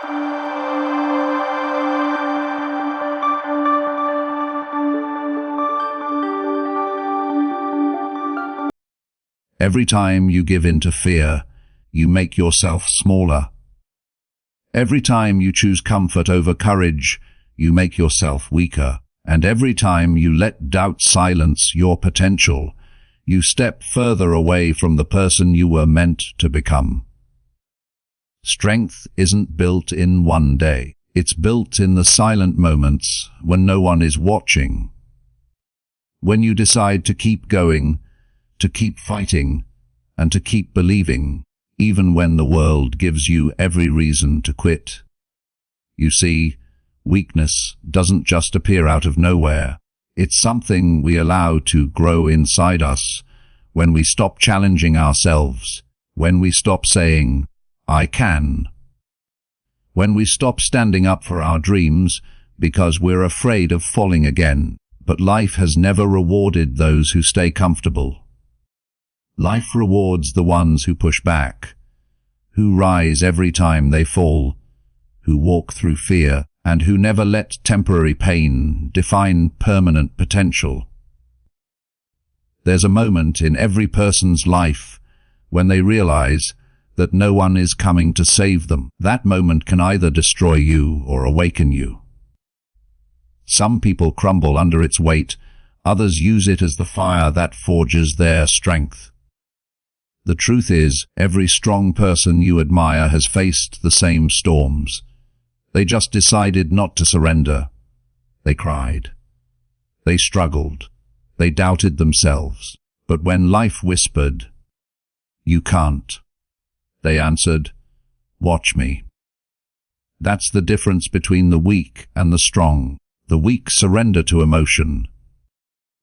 Every time you give in to fear, you make yourself smaller. Every time you choose comfort over courage, you make yourself weaker. And every time you let doubt silence your potential, you step further away from the person you were meant to become. Strength isn't built in one day. It's built in the silent moments when no one is watching. When you decide to keep going, to keep fighting, and to keep believing, even when the world gives you every reason to quit. You see, weakness doesn't just appear out of nowhere. It's something we allow to grow inside us when we stop challenging ourselves, when we stop saying, "I can." When we stop standing up for our dreams because we're afraid of falling again. But life has never rewarded those who stay comfortable. Life rewards the ones who push back, who rise every time they fall, who walk through fear, and who never let temporary pain define permanent potential. There's a moment in every person's life when they realize that no one is coming to save them. That moment can either destroy you or awaken you. Some people crumble under its weight, others use it as the fire that forges their strength. The truth is, every strong person you admire has faced the same storms. They just decided not to surrender. They cried. They struggled. They doubted themselves. But when life whispered, "You can't," they answered, "Watch me." That's the difference between the weak and the strong. The weak surrender to emotion.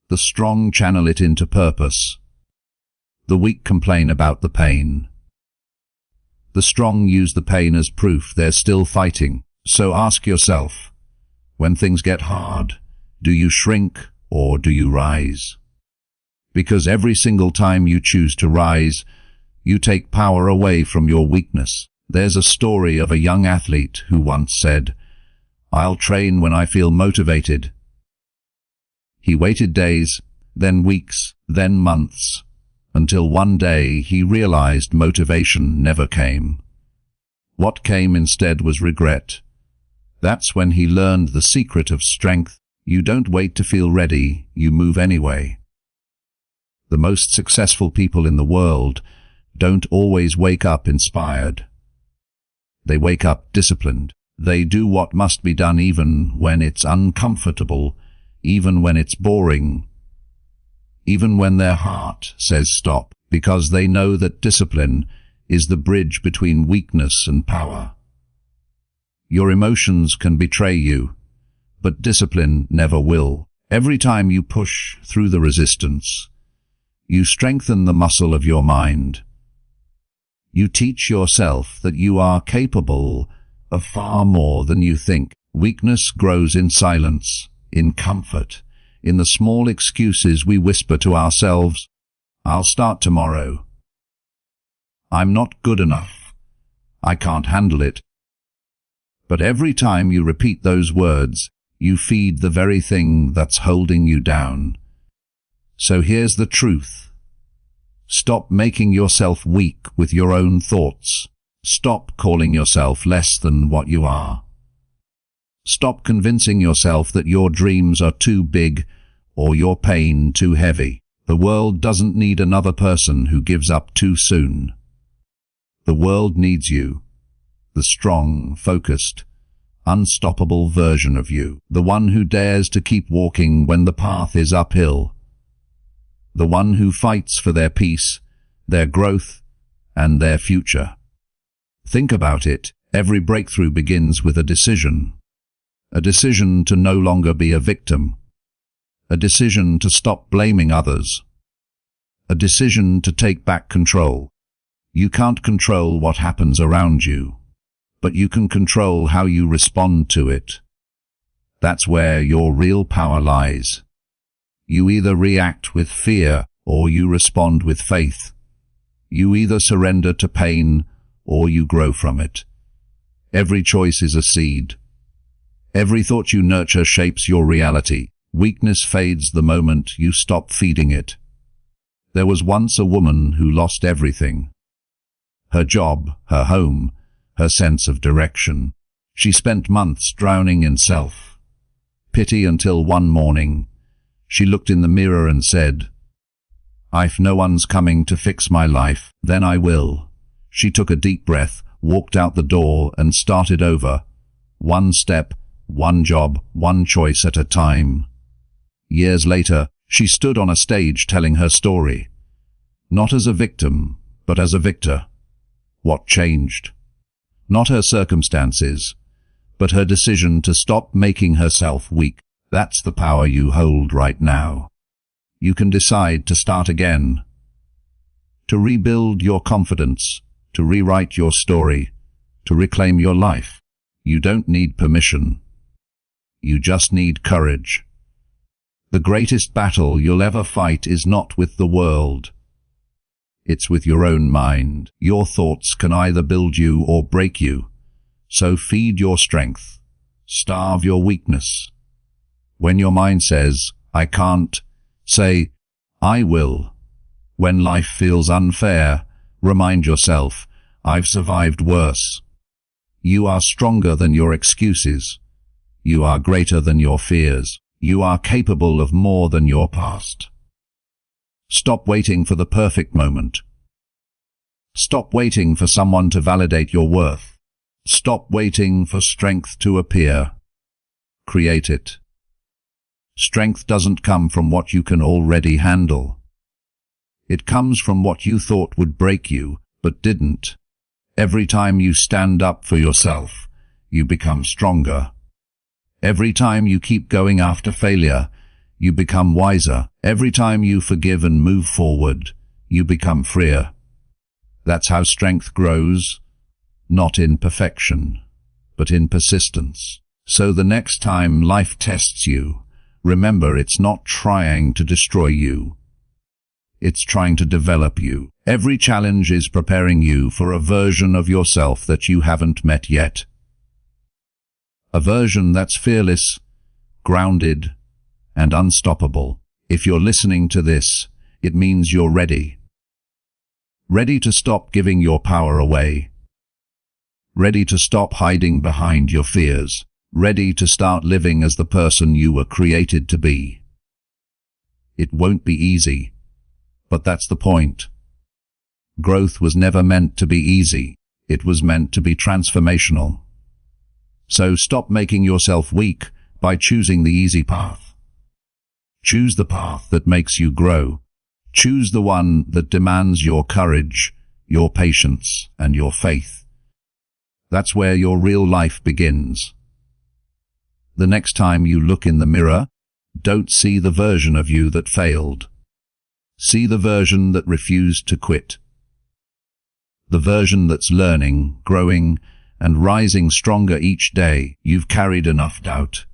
The strong channel it into purpose. The weak complain about the pain. The strong use the pain as proof they're still fighting. So ask yourself, when things get hard, do you shrink or do you rise? Because every single time you choose to rise, you take power away from your weakness. There's a story of a young athlete who once said, "I'll train when I feel motivated." He waited days, then weeks, then months, until one day he realized motivation never came. What came instead was regret. That's when he learned the secret of strength. You don't wait to feel ready, you move anyway. The most successful people in the world don't always wake up inspired. They wake up disciplined. They do what must be done even when it's uncomfortable, even when it's boring, even when their heart says stop, because they know that discipline is the bridge between weakness and power. Your emotions can betray you, but discipline never will. Every time you push through the resistance, you strengthen the muscle of your mind. You teach yourself that you are capable of far more than you think. Weakness grows in silence, in comfort, in the small excuses we whisper to ourselves. "I'll start tomorrow." "I'm not good enough." "I can't handle it." But every time you repeat those words, you feed the very thing that's holding you down. So here's the truth. Stop making yourself weak with your own thoughts. Stop calling yourself less than what you are. Stop convincing yourself that your dreams are too big or your pain too heavy. The world doesn't need another person who gives up too soon. The world needs you, the strong, focused, unstoppable version of you, the one who dares to keep walking when the path is uphill, the one who fights for their peace, their growth, and their future. Think about it. Every breakthrough begins with a decision. A decision to no longer be a victim. A decision to stop blaming others. A decision to take back control. You can't control what happens around you, but you can control how you respond to it. That's where your real power lies. You either react with fear or you respond with faith. You either surrender to pain or you grow from it. Every choice is a seed. Every thought you nurture shapes your reality. Weakness fades the moment you stop feeding it. There was once a woman who lost everything. Her job, her home, her sense of direction. She spent months drowning in self-pity until one morning, she looked in the mirror and said, "If no one's coming to fix my life, then I will." She took a deep breath, walked out the door and started over. One step, one job, one choice at a time. Years later, she stood on a stage telling her story. Not as a victim, but as a victor. What changed? Not her circumstances, but her decision to stop making herself weak. That's the power you hold right now. You can decide to start again, to rebuild your confidence, to rewrite your story, to reclaim your life. You don't need permission. You just need courage. The greatest battle you'll ever fight is not with the world. It's with your own mind. Your thoughts can either build you or break you. So feed your strength. Starve your weakness. When your mind says, "I can't," say, "I will." When life feels unfair, remind yourself, "I've survived worse." You are stronger than your excuses. You are greater than your fears. You are capable of more than your past. Stop waiting for the perfect moment. Stop waiting for someone to validate your worth. Stop waiting for strength to appear. Create it. Strength doesn't come from what you can already handle. It comes from what you thought would break you, but didn't. Every time you stand up for yourself, you become stronger. Every time you keep going after failure, you become wiser. Every time you forgive and move forward, you become freer. That's how strength grows, not in perfection, but in persistence. So the next time life tests you, remember it's not trying to destroy you. It's trying to develop you. Every challenge is preparing you for a version of yourself that you haven't met yet. A version that's fearless, grounded, and unstoppable. If you're listening to this, it means you're ready. Ready to stop giving your power away. Ready to stop hiding behind your fears. Ready to start living as the person you were created to be. It won't be easy, but that's the point. Growth was never meant to be easy. It was meant to be transformational. So stop making yourself weak by choosing the easy path. Choose the path that makes you grow. Choose the one that demands your courage, your patience, and your faith. That's where your real life begins. The next time you look in the mirror, don't see the version of you that failed. See the version that refused to quit. The version that's learning, growing, and rising stronger each day. You've carried enough doubt.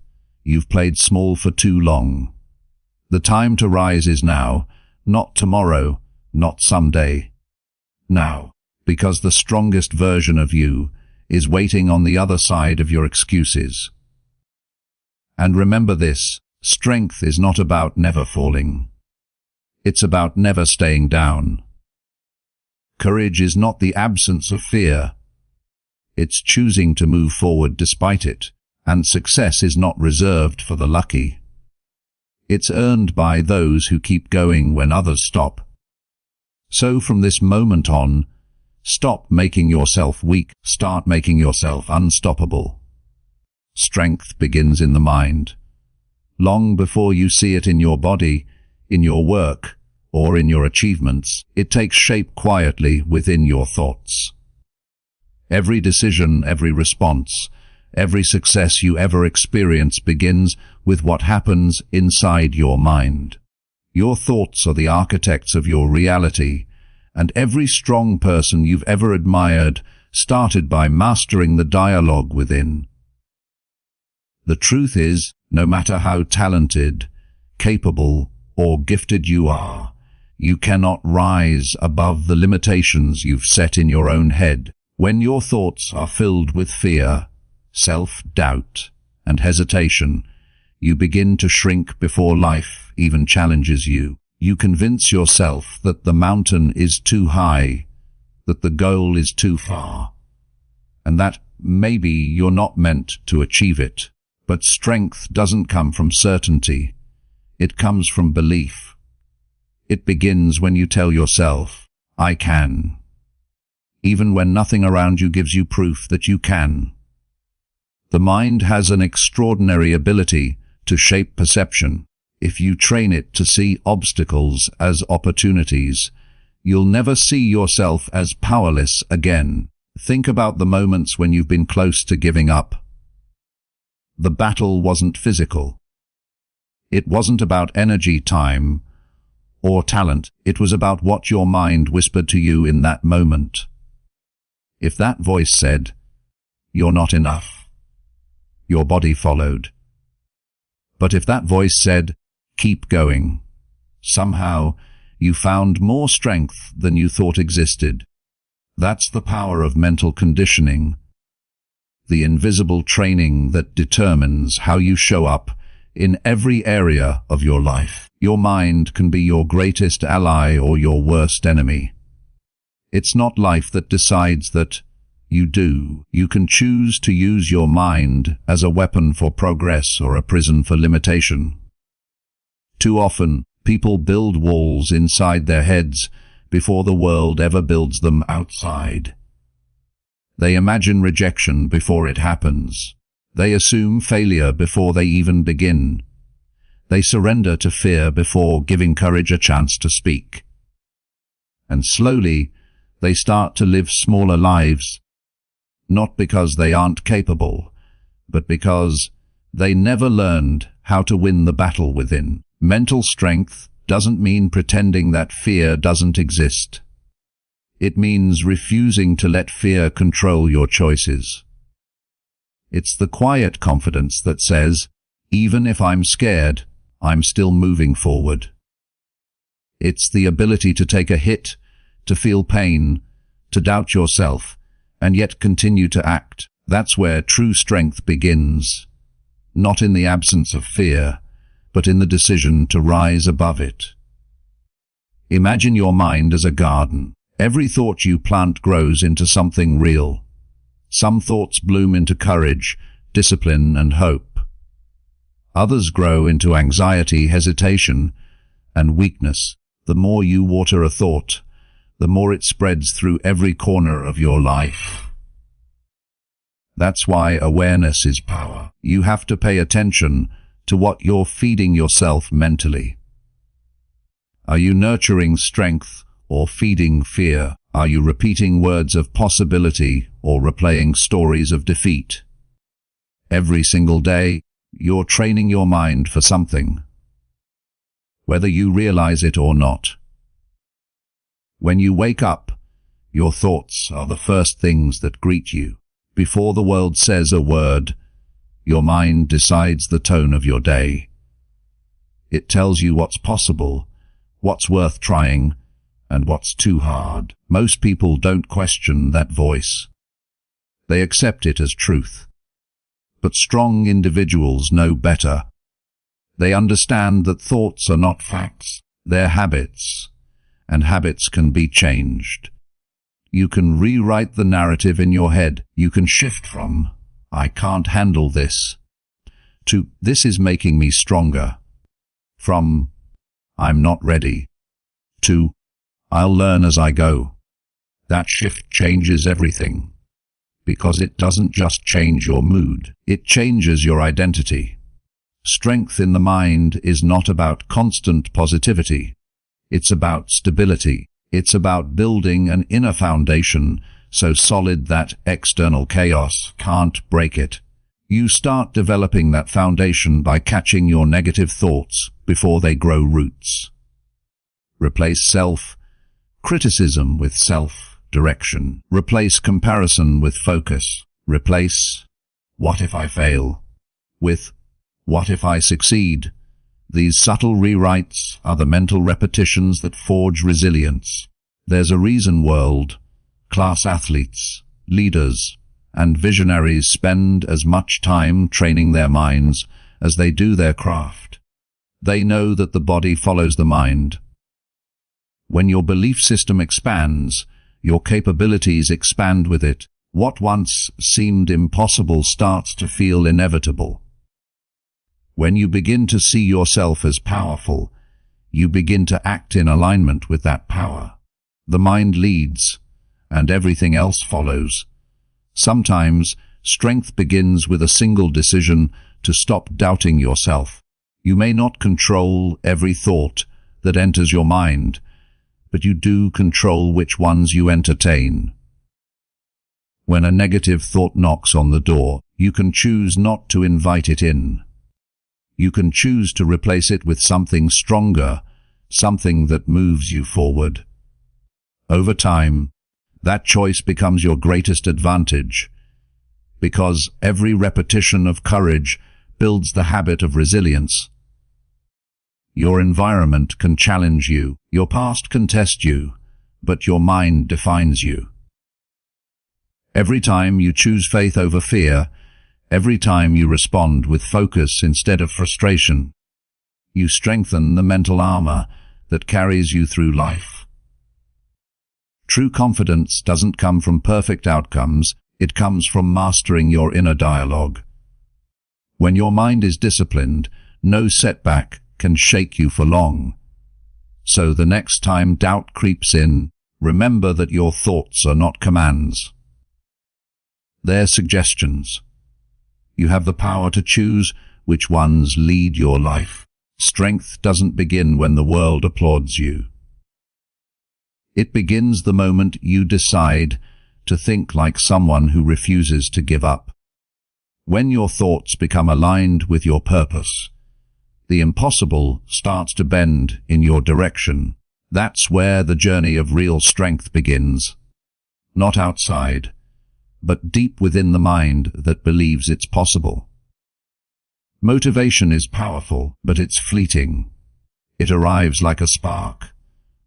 You've played small for too long. The time to rise is now, not tomorrow, not someday. Now, because the strongest version of you is waiting on the other side of your excuses. And remember this, strength is not about never falling. It's about never staying down. Courage is not the absence of fear. It's choosing to move forward despite it, and success is not reserved for the lucky. It's earned by those who keep going when others stop. So from this moment on, stop making yourself weak, start making yourself unstoppable. Strength begins in the mind. Long before you see it in your body, in your work, or in your achievements, it takes shape quietly within your thoughts. Every decision, every response, every success you ever experience begins with what happens inside your mind. Your thoughts are the architects of your reality, and every strong person you've ever admired started by mastering the dialogue within. The truth is, no matter how talented, capable, or gifted you are, you cannot rise above the limitations you've set in your own head. When your thoughts are filled with fear, self-doubt, and hesitation, you begin to shrink before life even challenges you. You convince yourself that the mountain is too high, that the goal is too far, and that maybe you're not meant to achieve it. But strength doesn't come from certainty. It comes from belief. It begins when you tell yourself, I can, even when nothing around you gives you proof that you can. The mind has an extraordinary ability to shape perception. If you train it to see obstacles as opportunities, you'll never see yourself as powerless again. Think about the moments when you've been close to giving up. The battle wasn't physical. It wasn't about energy, time, or talent. It was about what your mind whispered to you in that moment. If that voice said, "You're not enough," your body followed. But if that voice said, "Keep going," somehow you found more strength than you thought existed. That's the power of mental conditioning, the invisible training that determines how you show up in every area of your life. Your mind can be your greatest ally or your worst enemy. It's not life that decides that. You do. You can choose to use your mind as a weapon for progress or a prison for limitation. Too often, people build walls inside their heads before the world ever builds them outside. They imagine rejection before it happens. They assume failure before they even begin. They surrender to fear before giving courage a chance to speak. And slowly, they start to live smaller lives, not because they aren't capable, but because they never learned how to win the battle within. Mental strength doesn't mean pretending that fear doesn't exist. It means refusing to let fear control your choices. It's the quiet confidence that says, even if I'm scared, I'm still moving forward. It's the ability to take a hit, to feel pain, to doubt yourself, and yet continue to act. That's where true strength begins, not in the absence of fear, but in the decision to rise above it. Imagine your mind as a garden. Every thought you plant grows into something real. Some thoughts bloom into courage, discipline, and hope. Others grow into anxiety, hesitation, and weakness. The more you water a thought, the more it spreads through every corner of your life. That's why awareness is power. You have to pay attention to what you're feeding yourself mentally. Are you nurturing strength or feeding fear? Are you repeating words of possibility or replaying stories of defeat? Every single day, you're training your mind for something, whether you realize it or not. When you wake up, your thoughts are the first things that greet you. Before the world says a word, your mind decides the tone of your day. It tells you what's possible, what's worth trying, and what's too hard. Most people don't question that voice. They accept it as truth. But strong individuals know better. They understand that thoughts are not facts, they're habits, and habits can be changed. You can rewrite the narrative in your head. You can shift from, "I can't handle this," to, "This is making me stronger." From, "I'm not ready," to, "I'll learn as I go." That shift changes everything, because it doesn't just change your mood, it changes your identity. Strength in the mind is not about constant positivity. It's about stability. It's about building an inner foundation so solid that external chaos can't break it. You start developing that foundation by catching your negative thoughts before they grow roots. Replace self-criticism with self-direction. Replace comparison with focus. Replace "what if I fail" with "what if I succeed." These subtle rewrites are the mental repetitions that forge resilience. There's a reason world-class athletes, leaders, and visionaries spend as much time training their minds as they do their craft. They know that the body follows the mind. When your belief system expands, your capabilities expand with it. What once seemed impossible starts to feel inevitable. When you begin to see yourself as powerful, you begin to act in alignment with that power. The mind leads, and everything else follows. Sometimes, strength begins with a single decision to stop doubting yourself. You may not control every thought that enters your mind, but you do control which ones you entertain. When a negative thought knocks on the door, you can choose not to invite it in. You can choose to replace it with something stronger, something that moves you forward. Over time, that choice becomes your greatest advantage, because every repetition of courage builds the habit of resilience. Your environment can challenge you, your past can test you, but your mind defines you. Every time you choose faith over fear, every time you respond with focus instead of frustration, you strengthen the mental armor that carries you through life. True confidence doesn't come from perfect outcomes, it comes from mastering your inner dialogue. When your mind is disciplined, no setback can shake you for long. So the next time doubt creeps in, remember that your thoughts are not commands. They're suggestions. You have the power to choose which ones lead your life. Strength doesn't begin when the world applauds you. It begins the moment you decide to think like someone who refuses to give up. When your thoughts become aligned with your purpose, the impossible starts to bend in your direction. That's where the journey of real strength begins. Not outside, but deep within the mind that believes it's possible. Motivation is powerful, but it's fleeting. It arrives like a spark,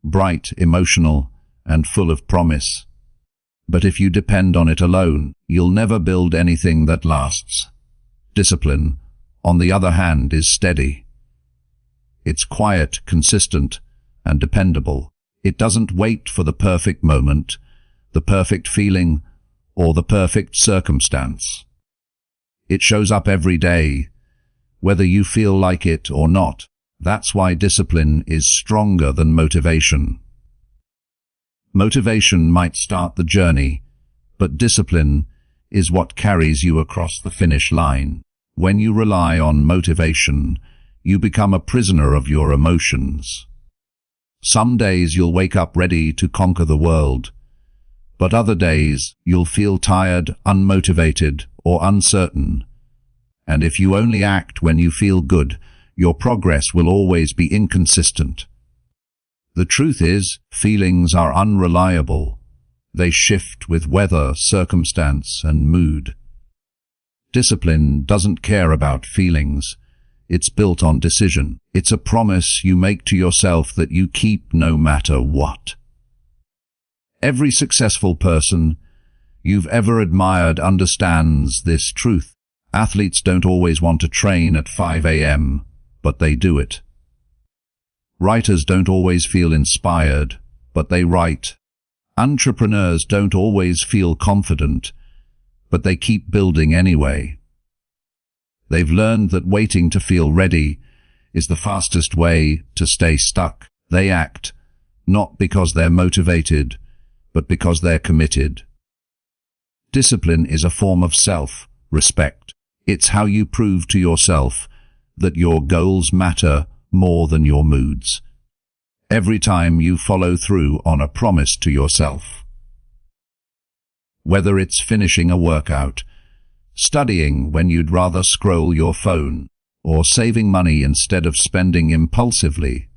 bright, emotional, and full of promise. But if you depend on it alone, you'll never build anything that lasts. Discipline, on the other hand, is steady. It's quiet, consistent, and dependable. It doesn't wait for the perfect moment, the perfect feeling, or the perfect circumstance. It shows up every day, whether you feel like it or not. That's why discipline is stronger than motivation. Motivation might start the journey, but discipline is what carries you across the finish line. When you rely on motivation, you become a prisoner of your emotions. Some days you'll wake up ready to conquer the world, but other days you'll feel tired, unmotivated, or uncertain. And if you only act when you feel good, your progress will always be inconsistent. The truth is, feelings are unreliable. They shift with weather, circumstance, and mood. Discipline doesn't care about feelings. It's built on decision. It's a promise you make to yourself that you keep no matter what. Every successful person you've ever admired understands this truth. Athletes don't always want to train at 5 a.m., but they do it. Writers don't always feel inspired, but they write. Entrepreneurs don't always feel confident, but they keep building anyway. They've learned that waiting to feel ready is the fastest way to stay stuck. They act, not because they're motivated, but because they're committed. Discipline is a form of self-respect. It's how you prove to yourself that your goals matter more than your moods. Every time you follow through on a promise to yourself. Whether it's finishing a workout, studying when you'd rather scroll your phone, or saving money instead of spending impulsively,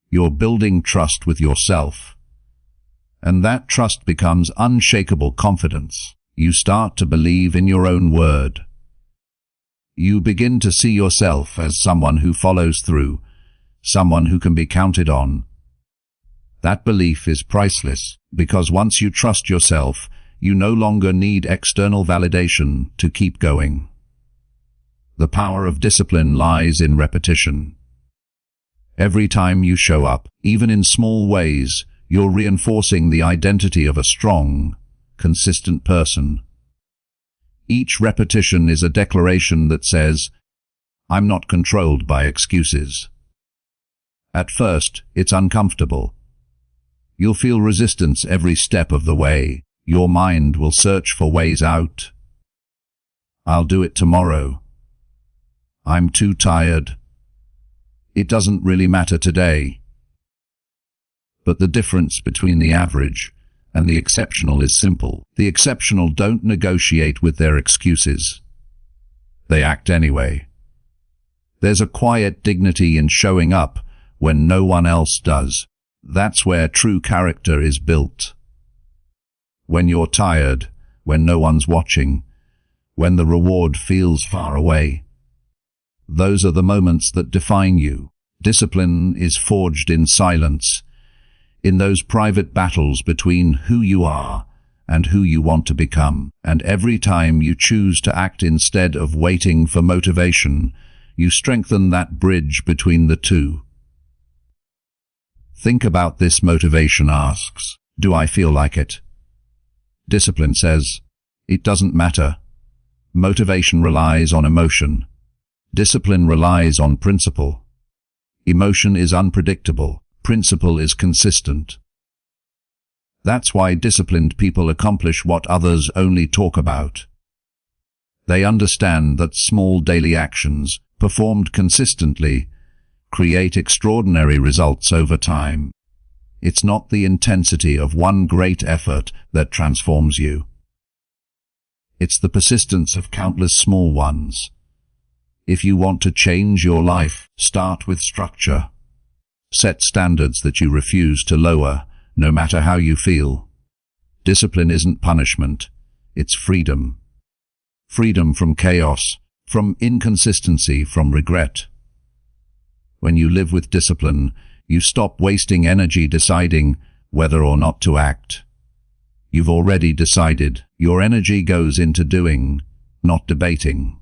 you're building trust with yourself. And that trust becomes unshakable confidence. You start to believe in your own word. You begin to see yourself as someone who follows through, someone who can be counted on. That belief is priceless, because once you trust yourself, you no longer need external validation to keep going. The power of discipline lies in repetition. Every time you show up, even in small ways, you're reinforcing the identity of a strong, consistent person. Each repetition is a declaration that says, "I'm not controlled by excuses." At first, it's uncomfortable. You'll feel resistance every step of the way. Your mind will search for ways out. "I'll do it tomorrow." "I'm too tired." "It doesn't really matter today." But the difference between the average and the exceptional is simple. The exceptional don't negotiate with their excuses. They act anyway. There's a quiet dignity in showing up when no one else does. That's where true character is built. When you're tired, when no one's watching, when the reward feels far away. Those are the moments that define you. Discipline is forged in silence, in those private battles between who you are and who you want to become. And every time you choose to act instead of waiting for motivation, you strengthen that bridge between the two. Think about this. Motivation asks, "Do I feel like it?" Discipline says, "It doesn't matter." Motivation relies on emotion. Discipline relies on principle. Emotion is unpredictable. Principle is consistent. That's why disciplined people accomplish what others only talk about. They understand that small daily actions, performed consistently, create extraordinary results over time. It's not the intensity of one great effort that transforms you. It's the persistence of countless small ones. If you want to change your life, start with structure. Set standards that you refuse to lower, no matter how you feel. Discipline isn't punishment, it's freedom. Freedom from chaos, from inconsistency, from regret. When you live with discipline, you stop wasting energy deciding whether or not to act. You've already decided. Your energy goes into doing, not debating.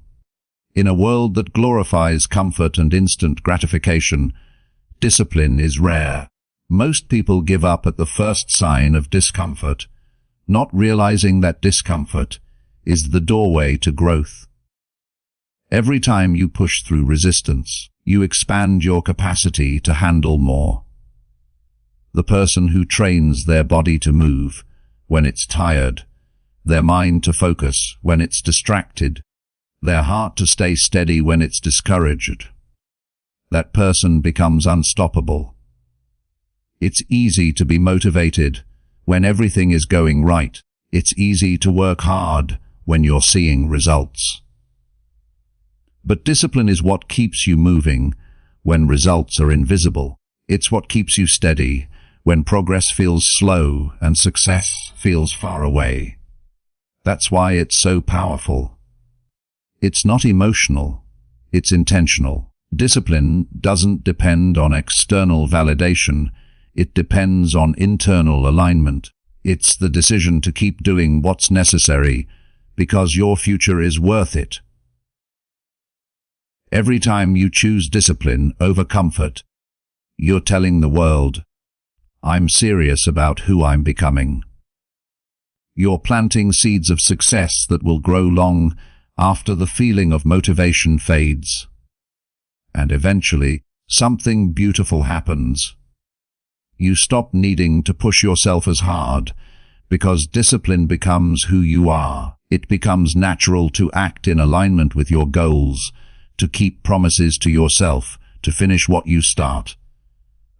In a world that glorifies comfort and instant gratification, discipline is rare. Most people give up at the first sign of discomfort, not realizing that discomfort is the doorway to growth. Every time you push through resistance, you expand your capacity to handle more. The person who trains their body to move when it's tired, their mind to focus when it's distracted, their heart to stay steady when it's discouraged, that person becomes unstoppable. It's easy to be motivated when everything is going right. It's easy to work hard when you're seeing results. But discipline is what keeps you moving when results are invisible. It's what keeps you steady when progress feels slow and success feels far away. That's why it's so powerful. It's not emotional, it's intentional. Discipline doesn't depend on external validation, it depends on internal alignment. It's the decision to keep doing what's necessary because your future is worth it. Every time you choose discipline over comfort, you're telling the world, "I'm serious about who I'm becoming." You're planting seeds of success that will grow long after the feeling of motivation fades. And eventually, something beautiful happens. You stop needing to push yourself as hard because discipline becomes who you are. It becomes natural to act in alignment with your goals, to keep promises to yourself, to finish what you start.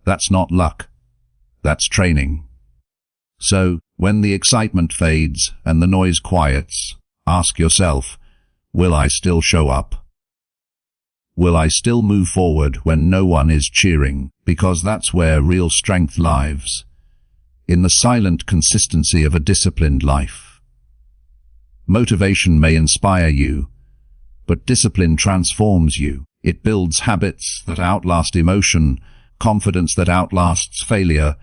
That's not luck. That's training. So, when the excitement fades and the noise quiets, ask yourself, will I still show up? Will I still move forward when no one is cheering? Because that's where real strength lies, in the silent consistency of a disciplined life. Motivation may inspire you, but discipline transforms you. It builds habits that outlast emotion, confidence that outlasts failure,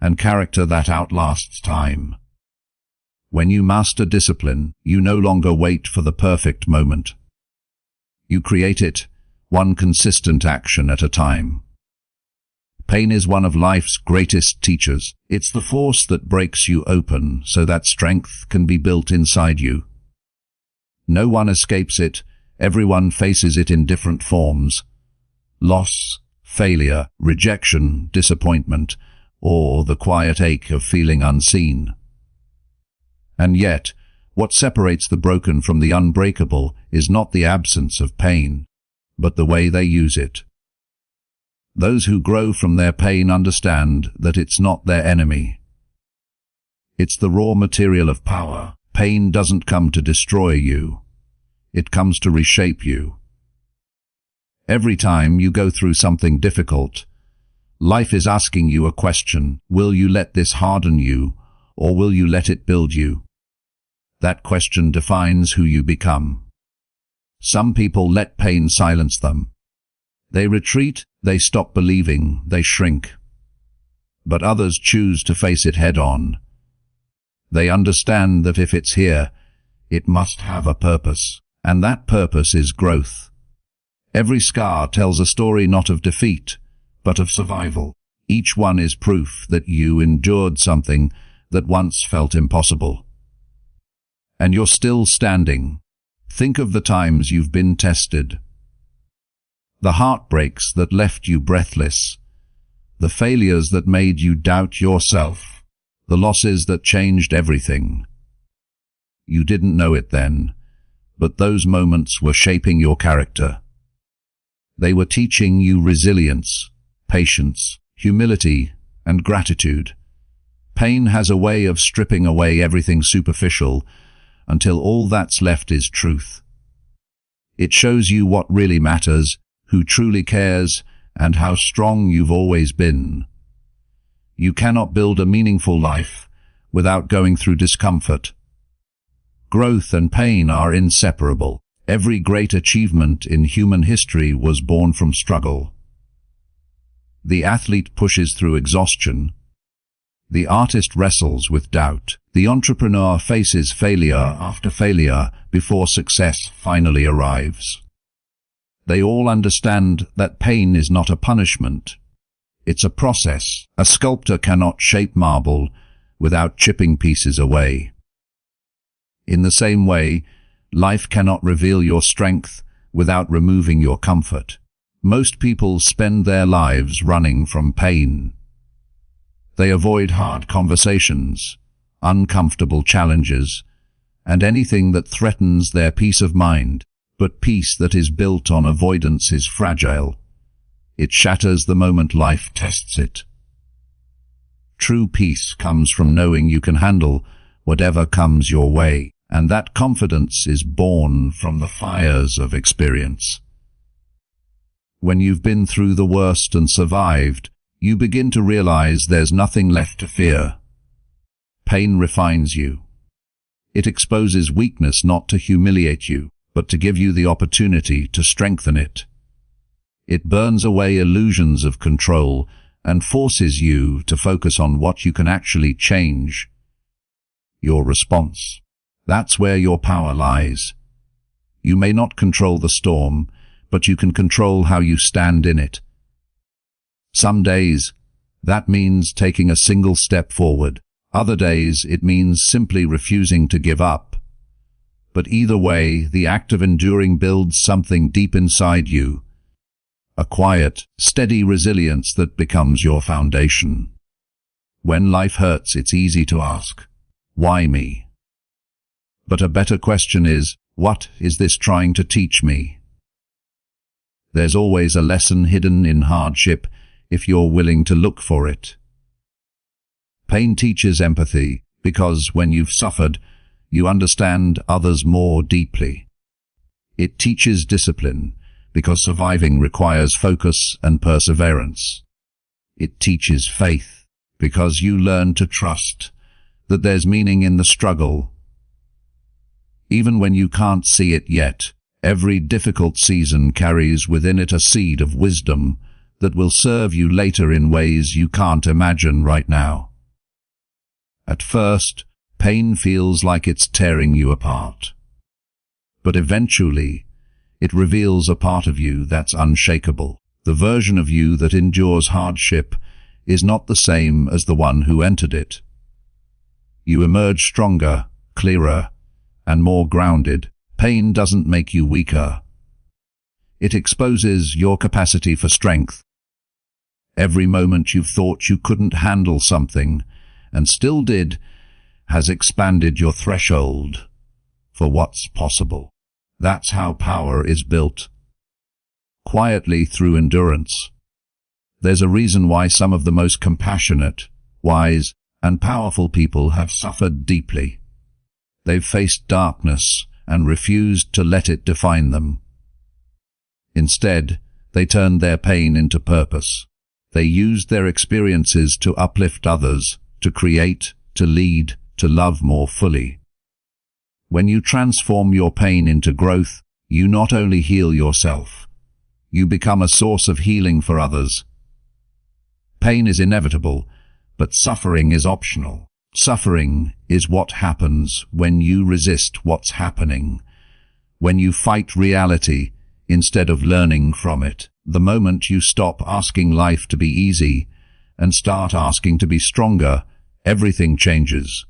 and character that outlasts time. When you master discipline, you no longer wait for the perfect moment. You create it, one consistent action at a time. Pain is one of life's greatest teachers. It's the force that breaks you open so that strength can be built inside you. No one escapes it. Everyone faces it in different forms. Loss, failure, rejection, disappointment, or the quiet ache of feeling unseen. And yet, what separates the broken from the unbreakable is not the absence of pain, but the way they use it. Those who grow from their pain understand that it's not their enemy. It's the raw material of power. Pain doesn't come to destroy you. It comes to reshape you. Every time you go through something difficult, life is asking you a question. Will you let this harden you, or will you let it build you? That question defines who you become. Some people let pain silence them. They retreat, they stop believing, they shrink. But others choose to face it head-on. They understand that if it's here, it must have a purpose, and that purpose is growth. Every scar tells a story not of defeat, but of survival. Each one is proof that you endured something that once felt impossible. And you're still standing. Think of the times you've been tested. The heartbreaks that left you breathless. The failures that made you doubt yourself. The losses that changed everything. You didn't know it then, but those moments were shaping your character. They were teaching you resilience, patience, humility, and gratitude. Pain has a way of stripping away everything superficial until all that's left is truth. It shows you what really matters, who truly cares, and how strong you've always been. You cannot build a meaningful life without going through discomfort. Growth and pain are inseparable. Every great achievement in human history was born from struggle. The athlete pushes through exhaustion. The artist wrestles with doubt. The entrepreneur faces failure after failure before success finally arrives. They all understand that pain is not a punishment. It's a process. A sculptor cannot shape marble without chipping pieces away. In the same way, life cannot reveal your strength without removing your comfort. Most people spend their lives running from pain. They avoid hard conversations, uncomfortable challenges, and anything that threatens their peace of mind. But peace that is built on avoidance is fragile. It shatters the moment life tests it. True peace comes from knowing you can handle whatever comes your way, and that confidence is born from the fires of experience. When you've been through the worst and survived, you begin to realize there's nothing left to fear. Pain refines you. It exposes weakness not to humiliate you, but to give you the opportunity to strengthen it. It burns away illusions of control and forces you to focus on what you can actually change. Your response. That's where your power lies. You may not control the storm, but you can control how you stand in it. Some days, that means taking a single step forward. Other days, it means simply refusing to give up. But either way, the act of enduring builds something deep inside you. A quiet, steady resilience that becomes your foundation. When life hurts, it's easy to ask, why me? But a better question is, what is this trying to teach me? There's always a lesson hidden in hardship if you're willing to look for it. Pain teaches empathy because when you've suffered, you understand others more deeply. It teaches discipline because surviving requires focus and perseverance. It teaches faith because you learn to trust that there's meaning in the struggle. Even when you can't see it yet, every difficult season carries within it a seed of wisdom that will serve you later in ways you can't imagine right now. At first, Pain feels like it's tearing you apart. But eventually, it reveals a part of you that's unshakable. The version of you that endures hardship is not the same as the one who entered it. You emerge stronger, clearer, and more grounded. Pain doesn't make you weaker. It exposes your capacity for strength. Every moment you've thought you couldn't handle something, and still did, has expanded your threshold for what's possible. That's how power is built. Quietly through endurance. There's a reason why some of the most compassionate, wise, and powerful people have suffered deeply. They've faced darkness and refused to let it define them. Instead, they turned their pain into purpose. They used their experiences to uplift others, to create, to lead, to love more fully. When you transform your pain into growth, you not only heal yourself, you become a source of healing for others. Pain is inevitable, but suffering is optional. Suffering is what happens when you resist what's happening, when you fight reality instead of learning from it. The moment you stop asking life to be easy and start asking to be stronger, everything changes.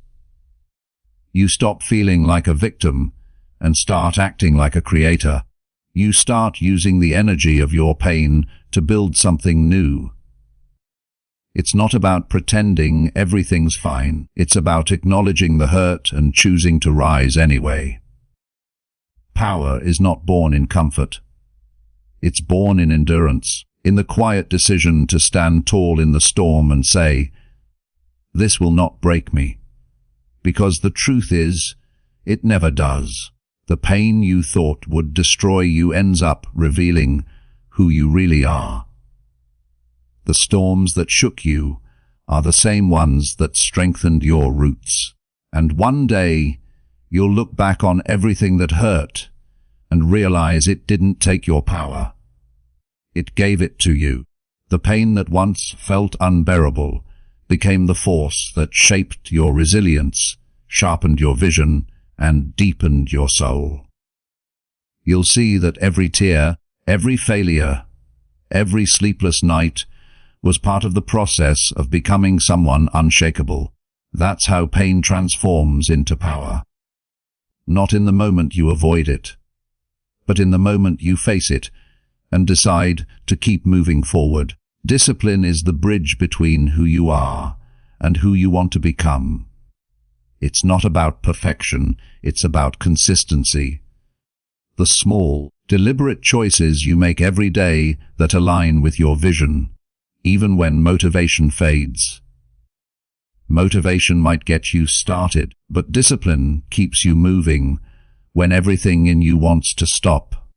You stop feeling like a victim and start acting like a creator. You start using the energy of your pain to build something new. It's not about pretending everything's fine. It's about acknowledging the hurt and choosing to rise anyway. Power is not born in comfort. It's born in endurance, in the quiet decision to stand tall in the storm and say, "This will not break me." Because the truth is, it never does. The pain you thought would destroy you ends up revealing who you really are. The storms that shook you are the same ones that strengthened your roots. And one day, you'll look back on everything that hurt and realize it didn't take your power. It gave it to you. The pain that once felt unbearable became the force that shaped your resilience, sharpened your vision, and deepened your soul. You'll see that every tear, every failure, every sleepless night was part of the process of becoming someone unshakable. That's how pain transforms into power. Not in the moment you avoid it, but in the moment you face it and decide to keep moving forward. Discipline is the bridge between who you are and who you want to become. It's not about perfection, it's about consistency. The small, deliberate choices you make every day that align with your vision, even when motivation fades. Motivation might get you started, but discipline keeps you moving when everything in you wants to stop.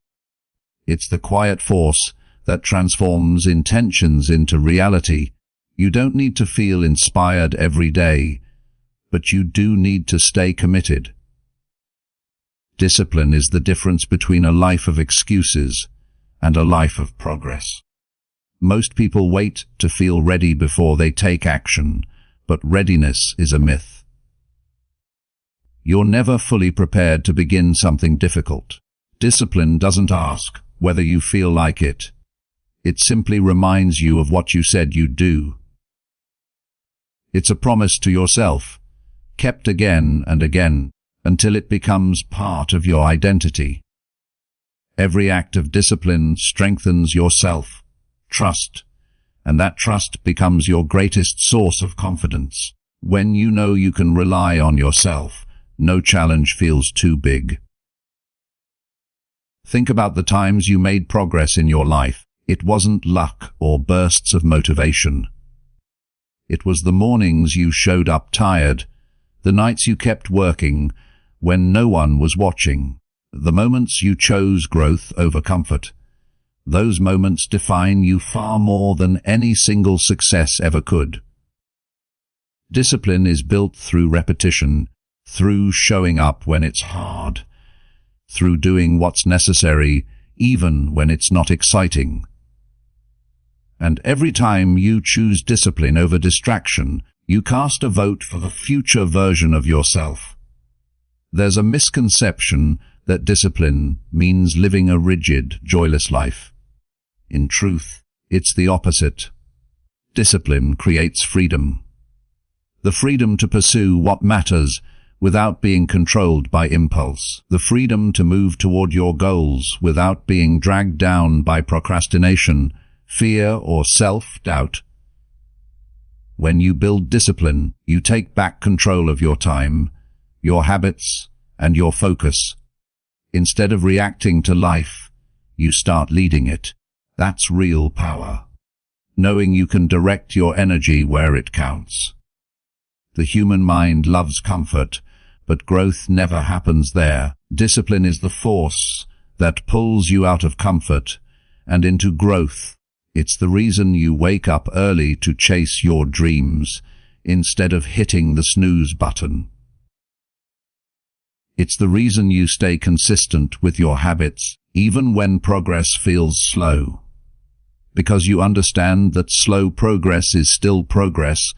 It's the quiet force that transforms intentions into reality. You don't need to feel inspired every day, but you do need to stay committed. Discipline is the difference between a life of excuses and a life of progress. Most people wait to feel ready before they take action, but readiness is a myth. You're never fully prepared to begin something difficult. Discipline doesn't ask whether you feel like it. It simply reminds you of what you said you'd do. It's a promise to yourself, kept again and again, until it becomes part of your identity. Every act of discipline strengthens your self-trust, and that trust becomes your greatest source of confidence. When you know you can rely on yourself, no challenge feels too big. Think about the times you made progress in your life. It wasn't luck or bursts of motivation. It was the mornings you showed up tired, the nights you kept working when no one was watching, the moments you chose growth over comfort. Those moments define you far more than any single success ever could. Discipline is built through repetition, through showing up when it's hard, through doing what's necessary even when it's not exciting. And every time you choose discipline over distraction, You cast a vote for the future version of yourself. There's a misconception that discipline means living a rigid, joyless life. In truth, it's the opposite. Discipline creates freedom. The freedom to pursue what matters without being controlled by impulse. The freedom to move toward your goals without being dragged down by procrastination, fear, or self-doubt. When you build discipline, you take back control of your time, your habits, and your focus. Instead of reacting to life, you start leading it. That's real power. Knowing you can direct your energy where it counts. The human mind loves comfort, but growth never happens there. Discipline is the force that pulls you out of comfort and into growth. It's the reason you wake up early to chase your dreams instead of hitting the snooze button. It's the reason you stay consistent with your habits even when progress feels slow. Because you understand that slow progress is still progress,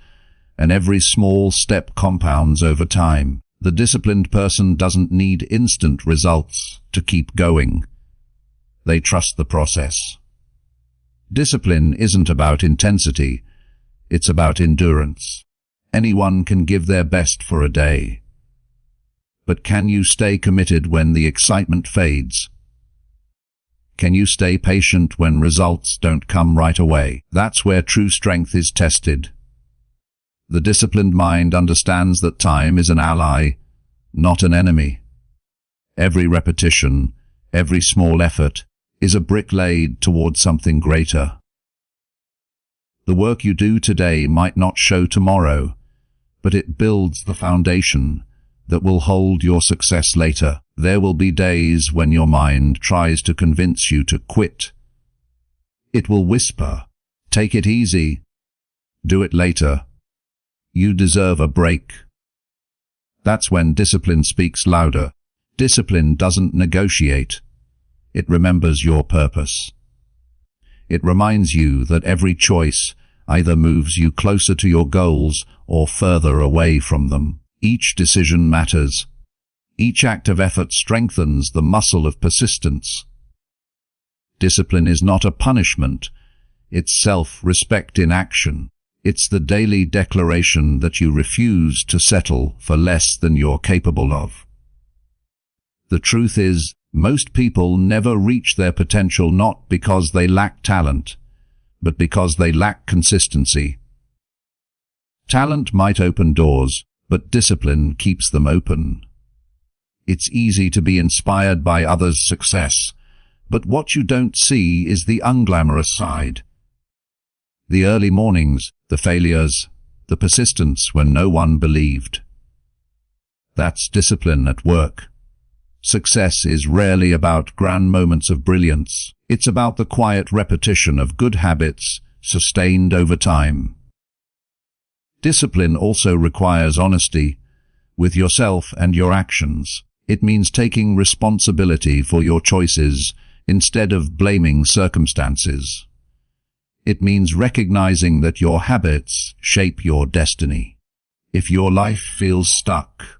and every small step compounds over time. The disciplined person doesn't need instant results to keep going. They trust the process. Discipline isn't about intensity, it's about endurance. Anyone can give their best for a day. But can you stay committed when the excitement fades? Can you stay patient when results don't come right away? That's where true strength is tested. The disciplined mind understands that time is an ally, not an enemy. Every repetition, every small effort, is a brick laid toward something greater. The work you do today might not show tomorrow, but it builds the foundation that will hold your success later. There will be days when your mind tries to convince you to quit. It will whisper, "Take it easy. Do it later. You deserve a break." That's when discipline speaks louder. Discipline doesn't negotiate. It remembers your purpose. It reminds you that every choice either moves you closer to your goals or further away from them. Each decision matters. Each act of effort strengthens the muscle of persistence. Discipline is not a punishment. It's self-respect in action. It's the daily declaration that you refuse to settle for less than you're capable of. The truth is, most people never reach their potential not because they lack talent, but because they lack consistency. Talent might open doors, but discipline keeps them open. It's easy to be inspired by others' success, but what you don't see is the unglamorous side. The early mornings, the failures, the persistence when no one believed. That's discipline at work. Success is rarely about grand moments of brilliance. It's about the quiet repetition of good habits sustained over time. Discipline also requires honesty with yourself and your actions. It means taking responsibility for your choices instead of blaming circumstances. It means recognizing that your habits shape your destiny. If your life feels stuck,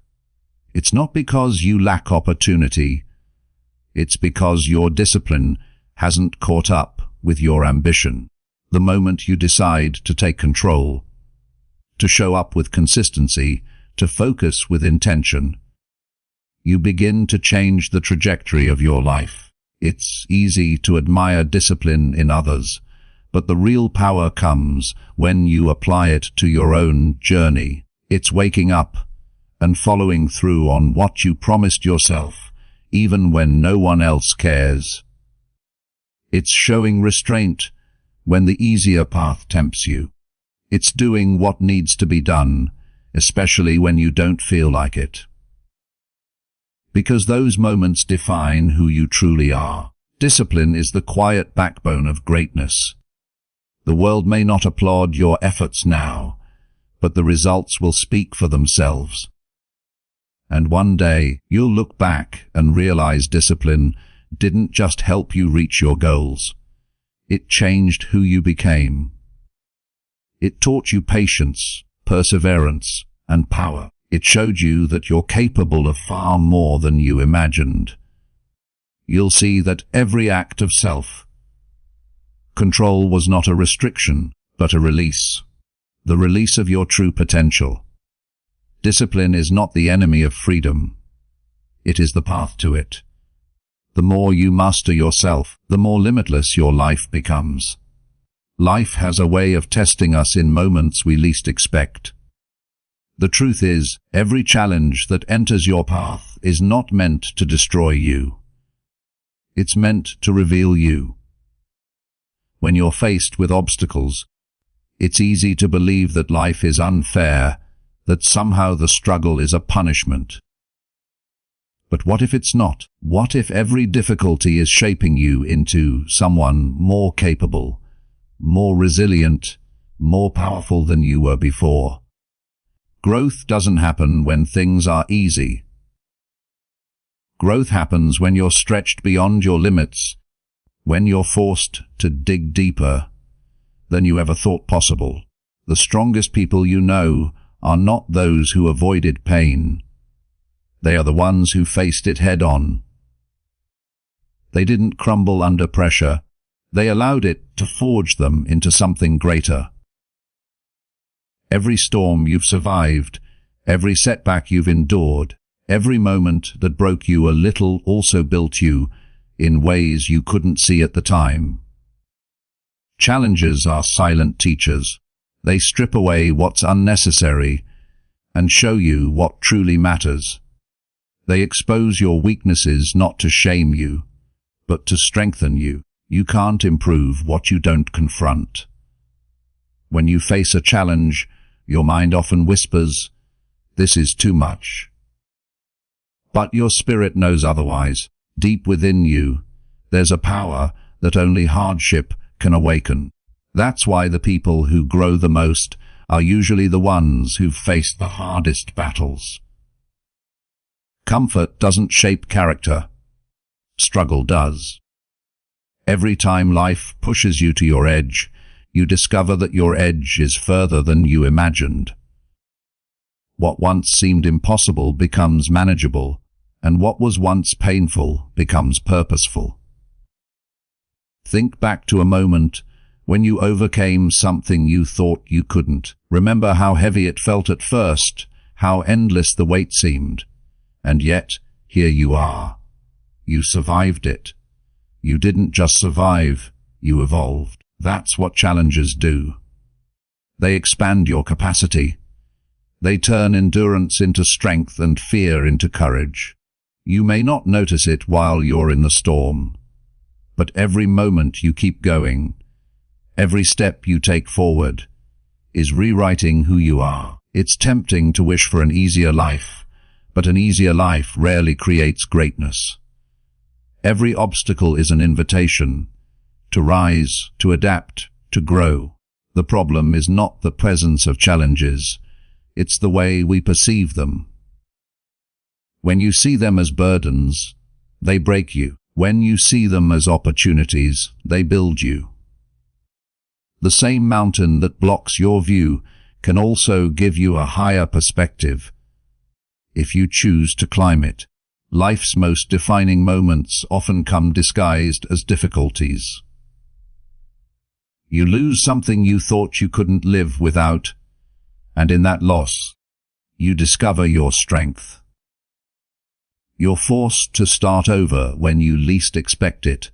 it's not because you lack opportunity. It's because your discipline hasn't caught up with your ambition. The moment you decide to take control, to show up with consistency, to focus with intention, you begin to change the trajectory of your life. It's easy to admire discipline in others, but the real power comes when you apply it to your own journey. It's waking up and following through on what you promised yourself, even when no one else cares. It's showing restraint when the easier path tempts you. It's doing what needs to be done, especially when you don't feel like it. Because those moments define who you truly are. Discipline is the quiet backbone of greatness. The world may not applaud your efforts now, but the results will speak for themselves. And one day, you'll look back and realize discipline didn't just help you reach your goals. It changed who you became. It taught you patience, perseverance, and power. It showed you that you're capable of far more than you imagined. You'll see that every act of self-control was not a restriction, but a release. The release of your true potential. Discipline is not the enemy of freedom. It is the path to it. The more you master yourself, the more limitless your life becomes. Life has a way of testing us in moments we least expect. The truth is, every challenge that enters your path is not meant to destroy you. It's meant to reveal you. When you're faced with obstacles, it's easy to believe that life is unfair, that somehow the struggle is a punishment. But what if it's not? What if every difficulty is shaping you into someone more capable, more resilient, more powerful than you were before? Growth doesn't happen when things are easy. Growth happens when you're stretched beyond your limits, when you're forced to dig deeper than you ever thought possible. The strongest people you know are not those who avoided pain. They are the ones who faced it head-on. They didn't crumble under pressure. They allowed it to forge them into something greater. Every storm you've survived, every setback you've endured, every moment that broke you a little also built you in ways you couldn't see at the time. Challenges are silent teachers. They strip away what's unnecessary and show you what truly matters. They expose your weaknesses not to shame you, but to strengthen you. You can't improve what you don't confront. When you face a challenge, your mind often whispers, "This is too much." But your spirit knows otherwise. Deep within you, there's a power that only hardship can awaken. That's why the people who grow the most are usually the ones who've faced the hardest battles. Comfort doesn't shape character. Struggle does. Every time life pushes you to your edge, you discover that your edge is further than you imagined. What once seemed impossible becomes manageable, and what was once painful becomes purposeful. Think back to a moment when you overcame something you thought you couldn't. Remember how heavy it felt at first, how endless the weight seemed. And yet, here you are. You survived it. You didn't just survive, you evolved. That's what challenges do. They expand your capacity. They turn endurance into strength and fear into courage. You may not notice it while you're in the storm, but every moment you keep going, every step you take forward, is rewriting who you are. It's tempting to wish for an easier life, but an easier life rarely creates greatness. Every obstacle is an invitation to rise, to adapt, to grow. The problem is not the presence of challenges, it's the way we perceive them. When you see them as burdens, they break you. When you see them as opportunities, they build you. The same mountain that blocks your view can also give you a higher perspective if you choose to climb it. Life's most defining moments often come disguised as difficulties. You lose something you thought you couldn't live without, and in that loss, you discover your strength. You're forced to start over when you least expect it,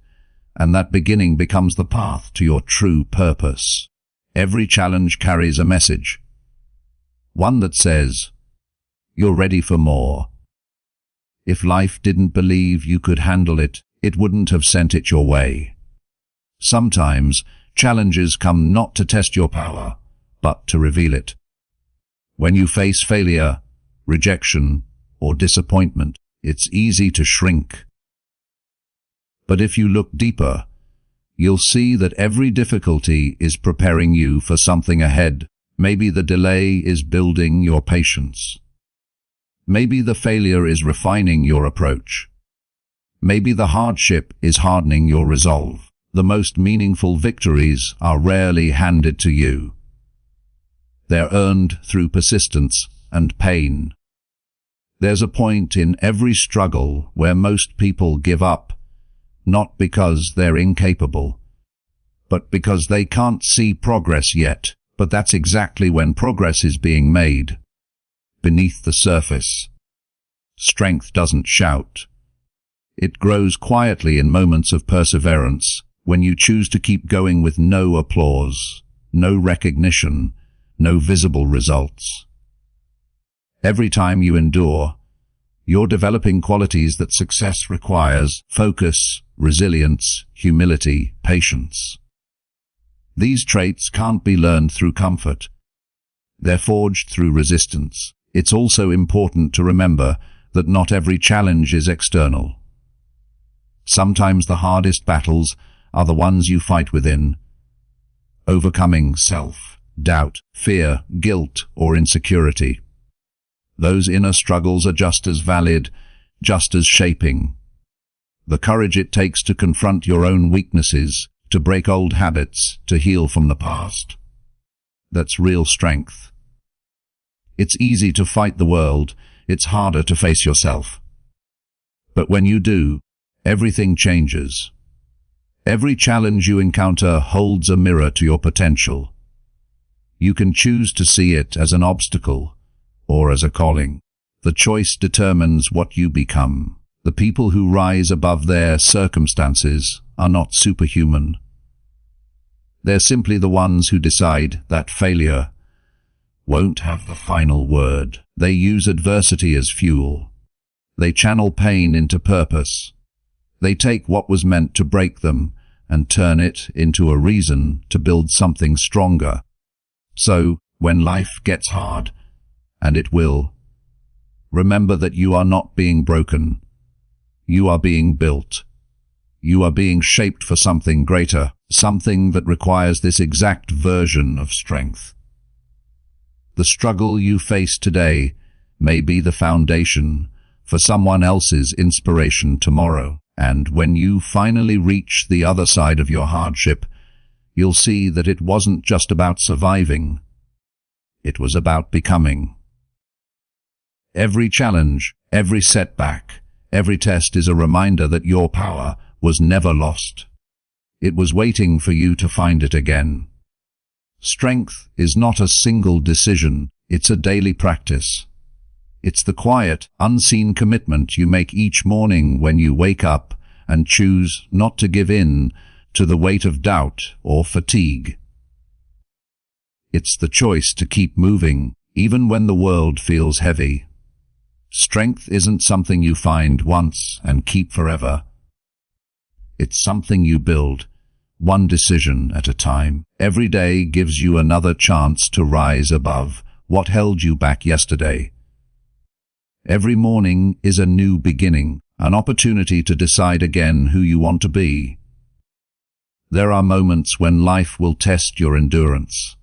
and that beginning becomes the path to your true purpose. Every challenge carries a message. One that says, you're ready for more. If life didn't believe you could handle it, it wouldn't have sent it your way. Sometimes, challenges come not to test your power, but to reveal it. When you face failure, rejection, or disappointment, it's easy to shrink. But if you look deeper, you'll see that every difficulty is preparing you for something ahead. Maybe the delay is building your patience. Maybe the failure is refining your approach. Maybe the hardship is hardening your resolve. The most meaningful victories are rarely handed to you. They're earned through persistence and pain. There's a point in every struggle where most people give up, not because they're incapable, but because they can't see progress yet. But that's exactly when progress is being made. Beneath the surface. Strength doesn't shout. It grows quietly in moments of perseverance, when you choose to keep going with no applause, no recognition, no visible results. Every time you endure, you're developing qualities that success requires: focus, resilience, humility, patience. These traits can't be learned through comfort. They're forged through resistance. It's also important to remember that not every challenge is external. Sometimes the hardest battles are the ones you fight within. Overcoming self-doubt, fear, guilt, or insecurity. Those inner struggles are just as valid, just as shaping. The courage it takes to confront your own weaknesses, to break old habits, to heal from the past. That's real strength. It's easy to fight the world, it's harder to face yourself. But when you do, everything changes. Every challenge you encounter holds a mirror to your potential. You can choose to see it as an obstacle or as a calling. The choice determines what you become. The people who rise above their circumstances are not superhuman. They're simply the ones who decide that failure won't have the final word. They use adversity as fuel. They channel pain into purpose. They take what was meant to break them and turn it into a reason to build something stronger. So, when life gets hard, and it will, remember that you are not being broken. You are being built. You are being shaped for something greater, something that requires this exact version of strength. The struggle you face today may be the foundation for someone else's inspiration tomorrow. And when you finally reach the other side of your hardship, you'll see that it wasn't just about surviving. It was about becoming. Every challenge, every setback, every test is a reminder that your power was never lost. It was waiting for you to find it again. Strength is not a single decision, it's a daily practice. It's the quiet, unseen commitment you make each morning when you wake up and choose not to give in to the weight of doubt or fatigue. It's the choice to keep moving, even when the world feels heavy. Strength isn't something you find once and keep forever. It's something you build, one decision at a time. Every day gives you another chance to rise above what held you back yesterday. Every morning is a new beginning, an opportunity to decide again who you want to be. There are moments when life will test your endurance.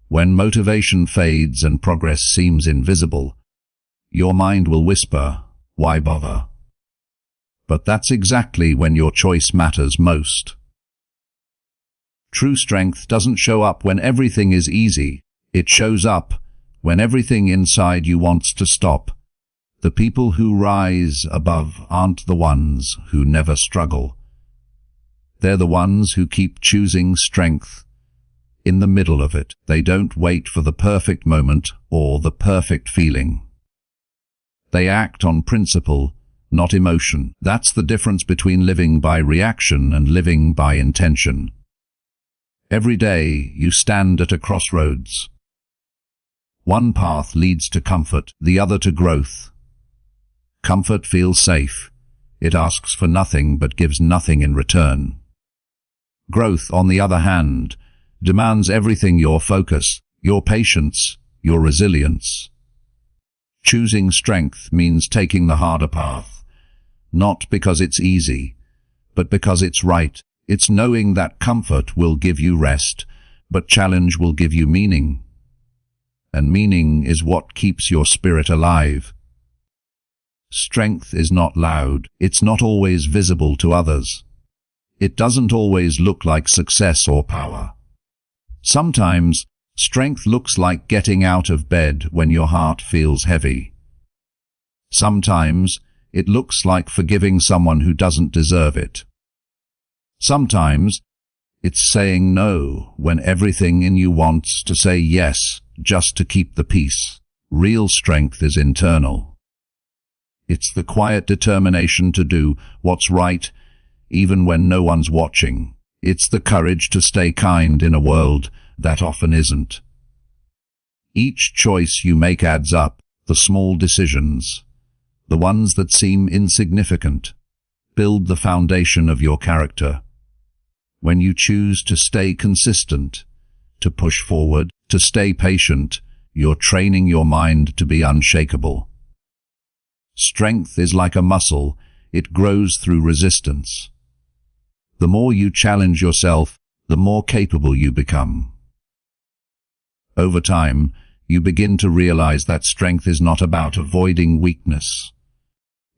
When motivation fades and progress seems invisible, your mind will whisper, "Why bother?" But that's exactly when your choice matters most. True strength doesn't show up when everything is easy. It shows up when everything inside you wants to stop. The people who rise above aren't the ones who never struggle. They're the ones who keep choosing strength. In the middle of it, they don't wait for the perfect moment or the perfect feeling. They act on principle, not emotion. That's the difference between living by reaction and living by intention. Every day you stand at a crossroads. One path leads to comfort, the other to growth. Comfort feels safe. It asks for nothing but gives nothing in return. Growth, on the other hand, demands everything: your focus, your patience, your resilience. Choosing strength means taking the harder path, not because it's easy, but because it's right. It's knowing that comfort will give you rest, but challenge will give you meaning. And meaning is what keeps your spirit alive. Strength is not loud. It's not always visible to others. It doesn't always look like success or power. Sometimes, Strength looks like getting out of bed when your heart feels heavy. Sometimes it looks like forgiving someone who doesn't deserve it. Sometimes it's saying no when everything in you wants to say yes just to keep the peace. Real strength is internal. It's the quiet determination to do what's right even when no one's watching. It's the courage to stay kind in a world that often isn't. Each choice you make adds up. The small decisions, the ones that seem insignificant, build the foundation of your character. When you choose to stay consistent, to push forward, to stay patient, you're training your mind to be unshakable. Strength is like a muscle. It grows through resistance. The more you challenge yourself, the more capable you become. Over time, you begin to realize that strength is not about avoiding weakness.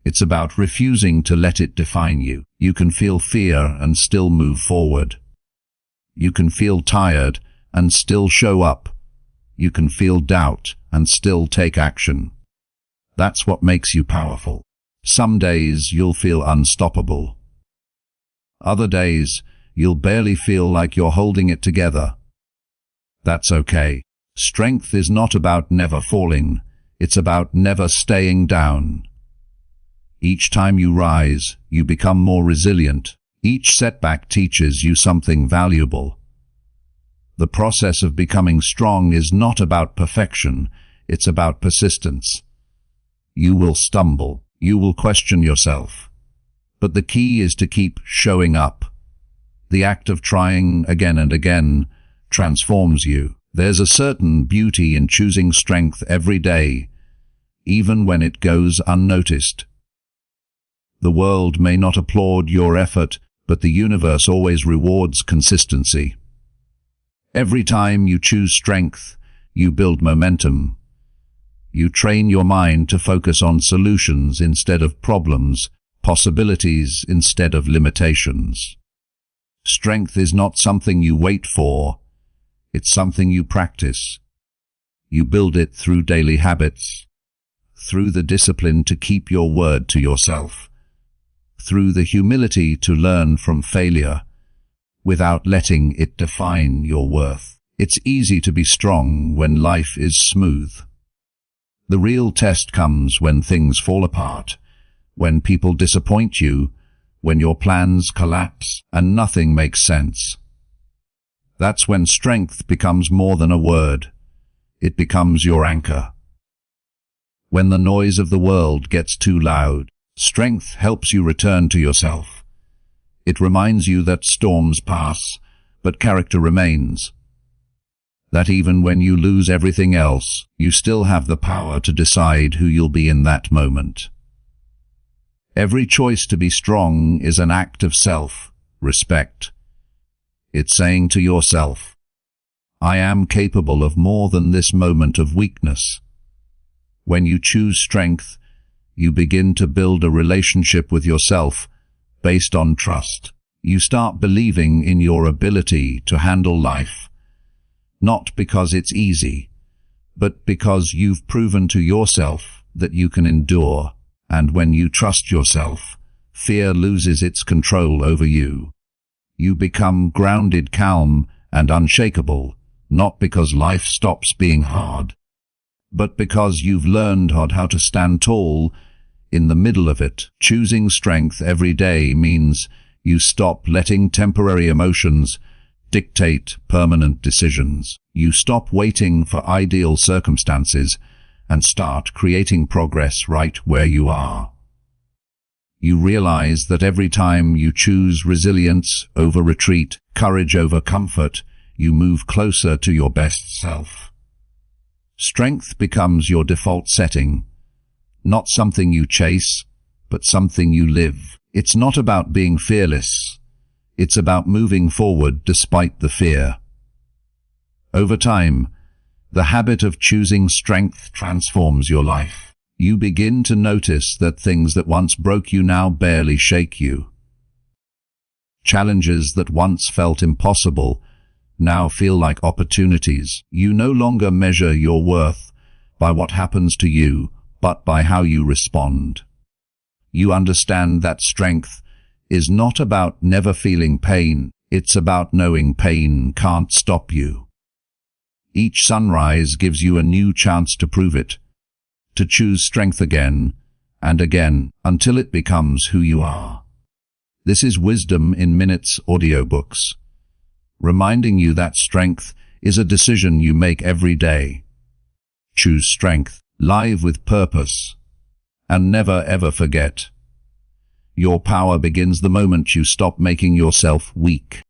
It's about refusing to let it define you. You can feel fear and still move forward. You can feel tired and still show up. You can feel doubt and still take action. That's what makes you powerful. Some days you'll feel unstoppable. Other days you'll barely feel like you're holding it together. That's okay. Strength is not about never falling. It's about never staying down. Each time you rise, you become more resilient. Each setback teaches you something valuable. The process of becoming strong is not about perfection. It's about persistence. You will stumble. You will question yourself. But the key is to keep showing up. The act of trying again and again transforms you. There's a certain beauty in choosing strength every day, even when it goes unnoticed. The world may not applaud your effort, but the universe always rewards consistency. Every time you choose strength, you build momentum. You train your mind to focus on solutions instead of problems, possibilities instead of limitations. Strength is not something you wait for. It's something you practice. You build it through daily habits, through the discipline to keep your word to yourself, through the humility to learn from failure, without letting it define your worth. It's easy to be strong when life is smooth. The real test comes when things fall apart, when people disappoint you, when your plans collapse and nothing makes sense. That's when strength becomes more than a word. It becomes your anchor. When the noise of the world gets too loud, strength helps you return to yourself. It reminds you that storms pass, but character remains. That even when you lose everything else, you still have the power to decide who you'll be in that moment. Every choice to be strong is an act of self-respect. It's saying to yourself, I am capable of more than this moment of weakness. When you choose strength, you begin to build a relationship with yourself based on trust. You start believing in your ability to handle life, not because it's easy, but because you've proven to yourself that you can endure. And when you trust yourself, fear loses its control over you. You become grounded, calm, and unshakable, not because life stops being hard, but because you've learned how to stand tall in the middle of it. Choosing strength every day means you stop letting temporary emotions dictate permanent decisions. You stop waiting for ideal circumstances and start creating progress right where you are. You realize that every time you choose resilience over retreat, courage over comfort, you move closer to your best self. Strength becomes your default setting, not something you chase, but something you live. It's not about being fearless. It's about moving forward despite the fear. Over time, the habit of choosing strength transforms your life. You begin to notice that things that once broke you now barely shake you. Challenges that once felt impossible now feel like opportunities. You no longer measure your worth by what happens to you, but by how you respond. You understand that strength is not about never feeling pain, it's about knowing pain can't stop you. Each sunrise gives you a new chance to prove it, to choose strength again and again until it becomes who you are. This is Wisdom in Minutes audiobooks, reminding you that strength is a decision you make every day. Choose strength, live with purpose, and never ever forget, your power begins the moment you stop making yourself weak.